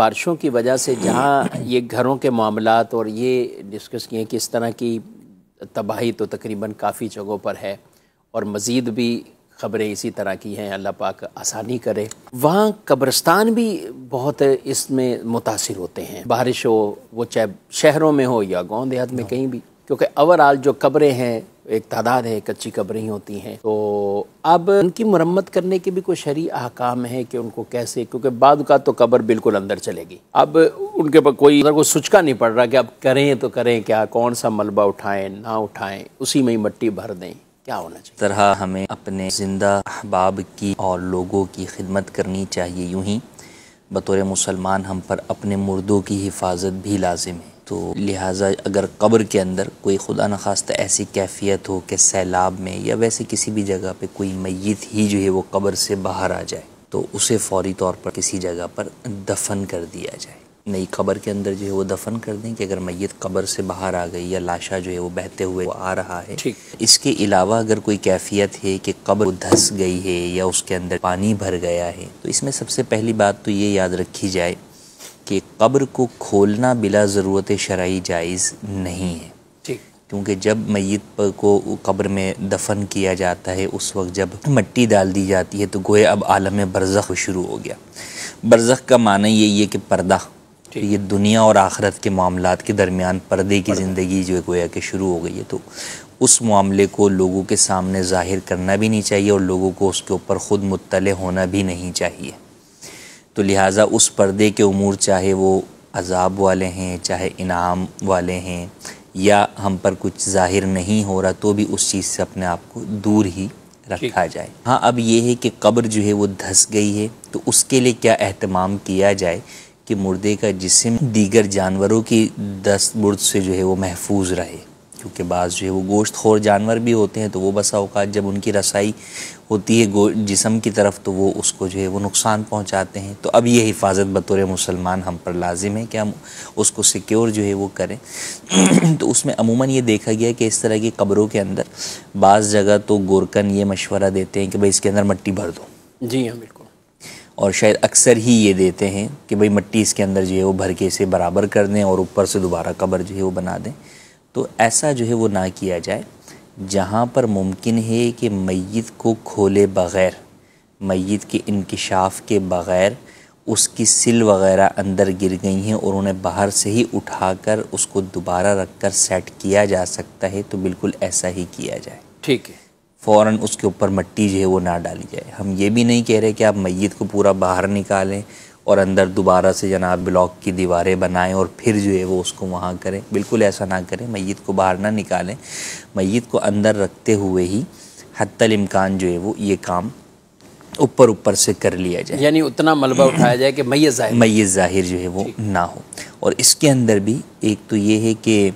बारिशों की वजह से जहाँ ये घरों के मामलात और ये डिस्कस किए कि इस तरह की तबाही तो तकरीबन काफ़ी जगहों पर है और मज़ीद भी ख़बरें इसी तरह की हैं, अल्लाह पाक आसानी करे। वहाँ कब्रिस्तान भी बहुत इसमें मुतासिर होते हैं, बारिश हो वो चाहे शहरों में हो या गांव देहात में कहीं भी, क्योंकि ओवरऑल जो कब्रें हैं एक तादाद है, कच्ची कब्रें ही होती हैं। तो अब उनकी मरम्मत करने के भी कोई शरई अहकाम है कि उनको कैसे, क्योंकि बाद का तो कब्र बिल्कुल अंदर चलेगी, अब उनके पर कोई सुचका नहीं पड़ रहा कि अब करें तो करें क्या, कौन सा मलबा उठाएं ना उठाएं, उसी में ही मट्टी भर दें, क्या होना चाहिए? तरह हमें अपने ज़िंदा अहबाब की और लोगों की खिदमत करनी चाहिए। यूं ही बतौर मुसलमान हम पर अपने मुर्दों की हिफाजत भी लाजिम है। तो लिहाजा अगर कब्र के अंदर कोई खुदा न खास्ता ऐसी कैफियत हो कि सैलाब में या वैसे किसी भी जगह पे कोई मय्यत ही जो है वो कब्र से बाहर आ जाए, तो उसे फ़ौरी तौर पर किसी जगह पर दफन कर दिया जाए। नई कब्र के अंदर जो है वो दफन कर दें कि अगर मय्यत कब्र से बाहर आ गई या लाशा जो है वो बहते हुए वो आ रहा है। इसके अलावा अगर कोई कैफियत है कि कब्र धंस गई है या उसके अंदर पानी भर गया है, तो इसमें सबसे पहली बात तो ये याद रखी जाए कि कब्र को खोलना बिला ज़रूरत शरई जायज़ नहीं है। क्योंकि जब मय्यत को कब्र में दफन किया जाता है उस वक्त जब मट्टी डाल दी जाती है तो गोया अब आलम बरज़ख शुरू हो गया। बरज़ख का माना यही है कि पर्दा, तो ये दुनिया और आखिरत के मामलात के दरमियान पर्दे की ज़िंदगी जो है गोया कि शुरू हो गई है। तो उस मामले को लोगों के सामने ज़ाहिर करना भी नहीं चाहिए और लोगों को उसके ऊपर ख़ुद मुत्तले होना भी नहीं चाहिए। तो लिहाजा उस पर्दे के उमूर चाहे वो अज़ाब वाले हैं, चाहे इनाम वाले हैं, या हम पर कुछ ज़ाहिर नहीं हो रहा, तो भी उस चीज़ से अपने आप को दूर ही रखा जाए। हाँ, अब ये है कि कब्र जो है वो धंस गई है तो उसके लिए क्या एहतमाम किया जाए कि मुर्दे का जिस्म दीगर जानवरों की दस्त बुर्द से जो है वो महफूज रहे। क्योंकि बाज़ जो है वो गोश्त खोर जानवर भी होते हैं, तो वो बसा औक़ात जब उनकी रसाई होती है जिस्म की तरफ तो वो उसको जो है वो नुकसान पहुंचाते हैं। तो अब ये हिफाजत बतौर मुसलमान हम पर लाजिम है कि हम उसको सिक्योर जो है वो करें। तो उसमें अमूमन ये देखा गया कि इस तरह की कब्रों के अंदर बाज़ जगह तो गोरकन ये मशवरा देते हैं कि भाई इसके अंदर मट्टी भर दो। जी हाँ, बिल्कुल। और शायद अक्सर ही ये देते हैं कि भाई मट्टी इसके अंदर जो है वो भर के इसे बराबर कर दें और ऊपर से दोबारा कब्र जो है वो बना दें। तो ऐसा जो है वो ना किया जाए। जहाँ पर मुमकिन है कि मय्यत को खोले बग़ैर, मय्यत के इंकिशाफ के बग़ैर उसकी सिल वग़ैरह अंदर गिर गई हैं और उन्हें बाहर से ही उठाकर उसको दोबारा रख कर सेट किया जा सकता है, तो बिल्कुल ऐसा ही किया जाए। ठीक है, फ़ौरन उसके ऊपर मट्टी जो है वो ना डाली जाए। हम ये भी नहीं कह रहे कि आप मय्यत को पूरा बाहर निकालें और अंदर दोबारा से जनाब ब्लॉक की दीवारें बनाएं और फिर जो है वो उसको वहाँ करें, बिल्कुल ऐसा ना करें। मय्यत को बाहर ना निकालें, मय्यत को अंदर रखते हुए ही हत्तल इम्कान जो है वो ये काम ऊपर से कर लिया जाए, यानी उतना मलबा उठाया जाए कि मय्यत ज़ाहिर जो है वो ना हो। और इसके अंदर भी एक तो ये है कि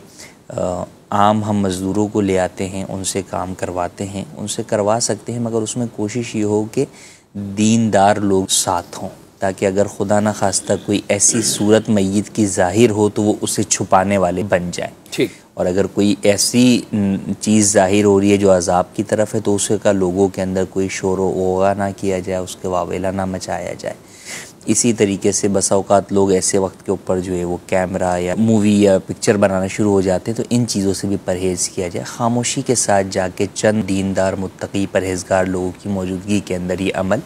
आम हम मज़दूरों को ले आते हैं, उनसे काम करवाते हैं, उनसे करवा सकते हैं, मगर उसमें कोशिश ये हो कि दीनदार लोग साथ हों, ताकि अगर खुदा न खास्ता कोई ऐसी सूरत मय्यत की ज़ाहिर हो तो वो उसे छुपाने वाले बन जाए। ठीक। और अगर कोई ऐसी चीज़ ज़ाहिर हो रही है जो अज़ाब की तरफ है, तो उसे का लोगों के अंदर कोई शोर वोगा ना किया जाए, उसके वावेला ना मचाया जाए। इसी तरीके से बसा औक़ात लोग ऐसे वक्त के ऊपर जो है वो कैमरा या मूवी या पिक्चर बनाना शुरू हो जाते हैं, तो इन चीज़ों से भी परहेज़ किया जाए। खामोशी के साथ जाके चंद दीनदार मुत्तकी परहेज़गार लोगों की मौजूदगी के अंदर ये अमल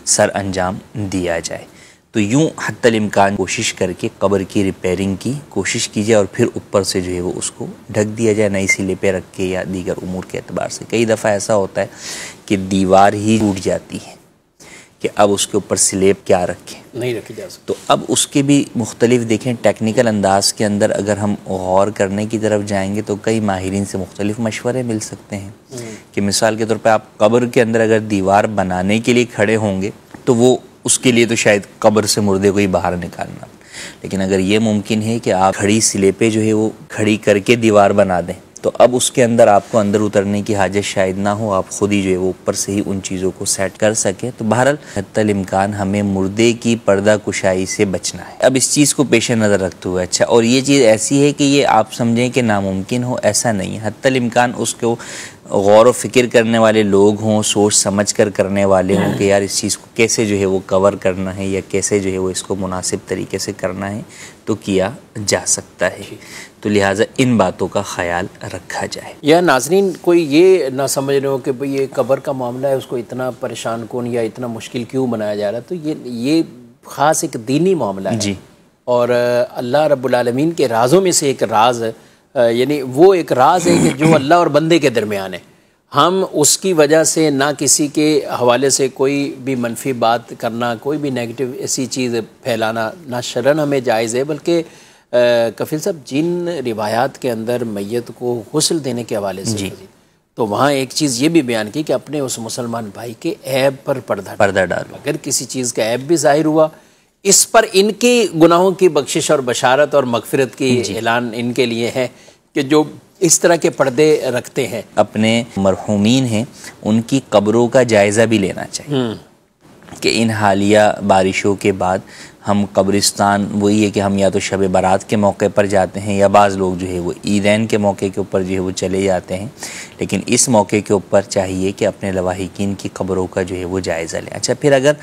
सर अंजाम दिया जाए। तो यूँ हत्तल इम्कान कोशिश करके कब्र की रिपेयरिंग की कोशिश की जाए और फिर ऊपर से जो है वो उसको ढक दिया जाए नई सिले पे रख के या दीगर उमूर के अतबार से। कई दफ़ा ऐसा होता है कि दीवार ही टूट जाती है कि अब उसके ऊपर स्लेब क्या रखें, नहीं रखी जा सकती। तो अब उसके भी मुख्तलिफ देखें टेक्निकल अंदाज के अंदर अगर हम गौर करने की तरफ जाएंगे तो कई माहिरीन से मुख्तलिफ मशवरे मिल सकते हैं कि मिसाल के तौर पे आप कब्र के अंदर अगर दीवार बनाने के लिए खड़े होंगे तो वो उसके लिए तो शायद कब्र से मुर्दे को ही बाहर निकालना, लेकिन अगर ये मुमकिन है कि आप खड़ी सिले पे जो है वो खड़ी करके दीवार बना दें, तो अब उसके अंदर आपको अंदर उतरने की हाजत शायद ना हो, आप खुद ही जो है वो ऊपर से ही उन चीज़ों को सेट कर सके। तो बहरहाल हत्तल इम्कान हमें मुर्दे की पर्दा कुशाई से बचना है। अब इस चीज़ को पेश नज़र रखते हुए अच्छा, और ये चीज़ ऐसी है कि ये आप समझें कि नामुमकिन हो, ऐसा नहीं है। हत्तल इम्कान उसको गौर व फिक्र करने वाले लोग हों, सोच समझ कर करने वाले हों कि यार इस चीज़ को कैसे जो है वो कवर करना है या कैसे जो है वो इसको मुनासिब तरीके से करना है, तो किया जा सकता है। तो लिहाजा इन बातों का ख्याल रखा जाए। या नाज़रीन कोई ये ना समझ रहे हो कि भाई ये कब्र का मामला है, उसको इतना परेशान कौन या इतना मुश्किल क्यों बनाया जा रहा है, तो ये ख़ास एक दीनी मामला है जी। और अल्लाह रब्बुल आलमीन के राज़ों में से एक राज, यानी वो एक राज है कि जो अल्लाह और बंदे के दरमियान है। हम उसकी वजह से ना किसी के हवाले से कोई भी मनफी बात करना, कोई भी नेगेटिव ऐसी चीज़ फैलाना ना शरन हमें जायज़ है, बल्कि कफील साहब जिन रिवायात के अंदर मैयत को गुस्ल देने के हवाले से तो वहाँ एक चीज़ ये भी बयान की कि अपने उस मुसलमान भाई के ऐब पर पर्दा डालो। अगर किसी चीज़ का ऐब भी जाहिर हुआ, इस पर इनके गुनाहों की बख्शिश और बशारत और मगफिरत की ऐलान इनके लिए है कि जो इस तरह के पर्दे रखते हैं। अपने मरहूमीन हैं उनकी कब्रों का जायज़ा भी लेना चाहिए कि इन हालिया बारिशों के बाद हम कब्रिस्तान, वही है कि हम या तो शब बारात के मौके पर जाते हैं या बाज़ लोग जो है वो ईदैन के मौके के ऊपर जो है वो चले जाते हैं, लेकिन इस मौके के ऊपर चाहिए कि अपने लवाहिकीन की कब्रों का जो है वो जायज़ा लें। अच्छा, फिर अगर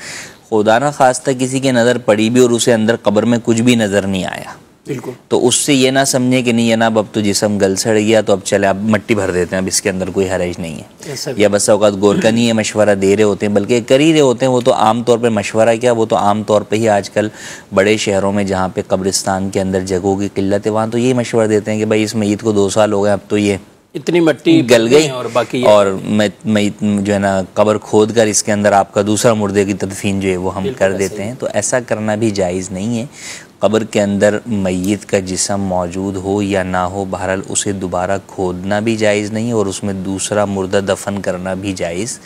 खुदा न खास्ता किसी के नज़र पड़ी भी और उसे अंदर कब्र में कुछ भी नज़र नहीं आया, बिल्कुल, तो उससे ये ना समझे कि नहीं जनाब अब तो जिस्म गल सड़ गया तो अब चले अब मट्टी भर देते हैं, अब इसके अंदर कोई हरज नहीं है, या बस औकात गोरका नहीं है मशवरा दे रहे होते हैं, बल्कि कर ही रहे होते हैं। वो तो आम तौर पे मशवरा क्या, वो तो आम तौर पे ही आजकल बड़े शहरों में जहाँ पे कब्रिस्तान के अंदर जगहों की किल्लत है, वहाँ तो यही मशवरा देते हैं कि भाई इस मईत को 2 साल हो गए, अब तो ये इतनी मट्टी गल गई और बाकी और मईत जो है ना कब्र खोद कर इसके अंदर आपका दूसरा मुर्दे की तदफीन जो है वो हम कर देते हैं। तो ऐसा करना भी जायज़ नहीं है। कब्र के अंदर मय्यत का जिस्म मौजूद हो या ना हो, बहरहाल उसे दोबारा खोदना भी जायज़ नहीं है और उसमें दूसरा मुर्दा दफन करना भी जायज़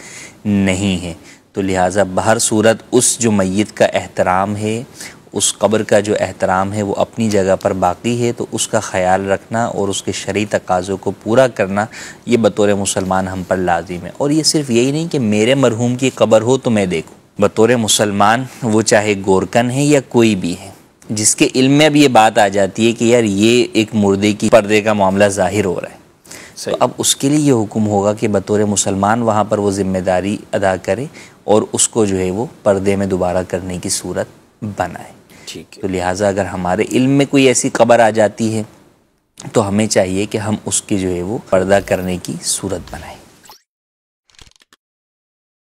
नहीं है। तो लिहाजा बहर सूरत उस जो मय्यत का एहतराम है, उस कब्र का जो एहतराम है वो अपनी जगह पर बाकी है, तो उसका ख़याल रखना और उसके शरई तकाज़ों को पूरा करना ये बतौर मुसलमान हम पर लाजिम है। और ये सिर्फ यही नहीं कि मेरे मरहूम की कब्र हो तो मैं देखूँ, बतौर मुसलमान वो चाहे गोरकन है या कोई भी है जिसके इल्म में भी ये बात आ जाती है कि यार ये एक मुर्दे की पर्दे का मामला ज़ाहिर हो रहा है, तो अब उसके लिए ये हुक्म होगा कि बतौर मुसलमान वहाँ पर वो ज़िम्मेदारी अदा करे और उसको जो है वो पर्दे में दोबारा करने की सूरत बनाए। तो लिहाजा अगर हमारे इल्म में कोई ऐसी कब्र आ जाती है तो हमें चाहिए कि हम उसकी जो है वो पर्दा करने की सूरत बनाएं।